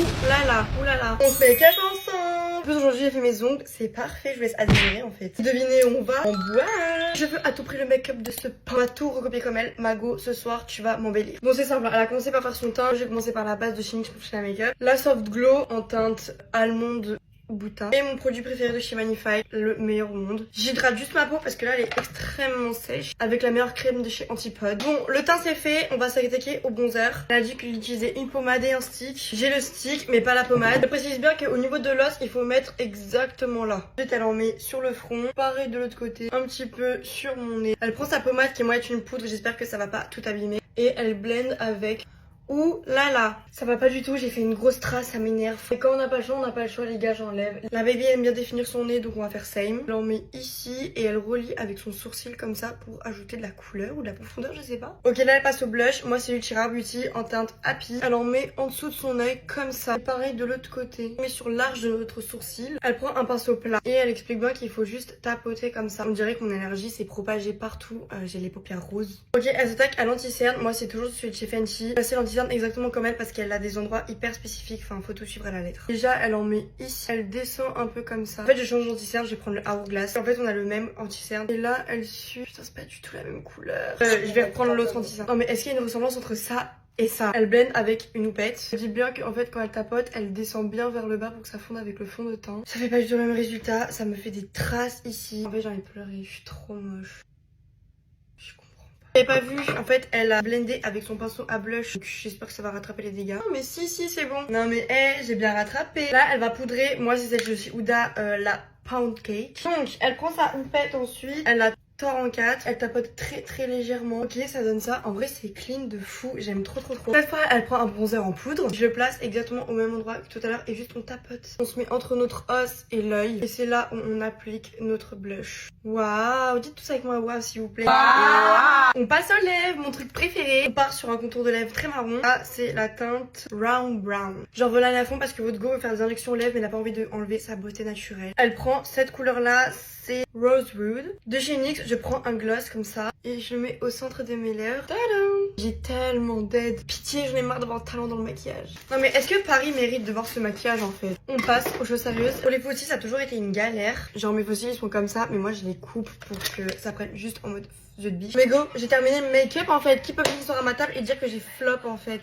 Oulala. On se make up ensemble. En plus aujourd'hui j'ai fait mes ongles, c'est parfait, je vous laisse admirer en fait. Devinez, on va en boire. Je veux à tout prix le make-up de ce pain. On va tout recopier comme elle. Mago, ce soir tu vas m'embellir. Bon c'est simple, elle a commencé par faire son teint. J'ai commencé par la base de chez NYX pour faire la make-up. La Soft Glow en teinte allemande Boutin. Et mon produit préféré de chez Manify, le meilleur au monde. J'hydrate juste ma peau parce que là elle est extrêmement sèche avec la meilleure crème de chez Antipode. Bon, le teint c'est fait, on va s'attaquer au bronzer. Elle a dit qu'il utilisait une pommade et un stick. J'ai le stick mais pas la pommade. Je précise bien qu'au niveau de l'os, il faut mettre exactement là. Ensuite elle en met sur le front, pareil de l'autre côté, un petit peu sur mon nez. Elle prend sa pommade qui moi est une poudre, j'espère que ça va pas tout abîmer. Et elle blende avec... Ouh là là, ça va pas du tout, j'ai fait une grosse trace, ça m'énerve. Et quand on n'a pas le choix, on n'a pas le choix les gars, j'enlève. La baby aime bien définir son nez donc on va faire same. Elle en met ici et elle relie avec son sourcil comme ça pour ajouter de la couleur ou de la profondeur, je sais pas. Ok là elle passe au blush, moi c'est Ultra Beauty en teinte Happy. Elle en met en dessous de son œil comme ça. Et pareil de l'autre côté, elle met sur l'arche de notre sourcil. Elle prend un pinceau plat et elle explique bien qu'il faut juste tapoter comme ça. On dirait que mon allergie s'est propagée partout, j'ai les paupières roses. Ok elle s'attaque à l'anti-cerne, moi c'est toujours celui de chez Fenty. C'est l'anti-cerne exactement comme elle parce qu'elle a des endroits hyper spécifiques, enfin faut tout suivre à la lettre. Déjà elle en met ici, elle descend un peu comme ça. En fait je change d'anti-cerne, je vais prendre le Hourglass. En fait on a le même anti-cerne et là elle suit, putain c'est pas du tout la même couleur. Je vais reprendre l'autre anti-cerne. Non mais est-ce qu'il y a une ressemblance entre ça et ça? Elle blende avec une houppette. Je dis bien qu'en fait quand elle tapote, elle descend bien vers le bas pour que ça fonde avec le fond de teint. Ça fait pas du tout le même résultat, ça me fait des traces ici. En fait j'ai envie de pleurer, je suis trop moche. J'avais pas vu, en fait elle a blendé avec son pinceau à blush, donc j'espère que ça va rattraper les dégâts. Non mais si c'est bon. Non mais j'ai bien rattrapé. Là elle va poudrer, moi c'est celle de chez Huda, la Pound Cake. Donc elle prend sa houppette ensuite, elle la tord en 4, elle tapote très légèrement. Ok ça donne ça, en vrai c'est clean de fou, j'aime trop. Cette fois elle prend un bronzer en poudre, je le place exactement au même endroit que tout à l'heure et juste on tapote. On se met entre notre os et l'œil et c'est là où on applique notre blush. Waouh, dites tout ça avec moi waouh s'il vous plaît. On passe aux lèvres, mon truc préféré. On part sur un contour de lèvres très marron. Là, c'est la teinte Round Brown. Genre voilà à fond parce que votre go veut faire des injections aux lèvres mais n'a pas envie de enlever sa beauté naturelle. Elle prend cette couleur là, c'est Rosewood. De chez NYX, je prends un gloss comme ça et je le mets au centre de mes lèvres. Tadam! J'ai tellement d'aide. Pitié, j'en ai marre d'avoir talent dans le maquillage. Non mais est-ce que Paris mérite de voir ce maquillage en fait? On passe aux choses sérieuses. Pour les faux cils, ça a toujours été une galère. Genre mes faux cils ils sont comme ça mais moi je les coupe pour que ça prenne juste en mode yeux de biche. Mais go, j'ai terminé le make-up en fait. Qui peut venir sur ma table et dire que j'ai flop en fait?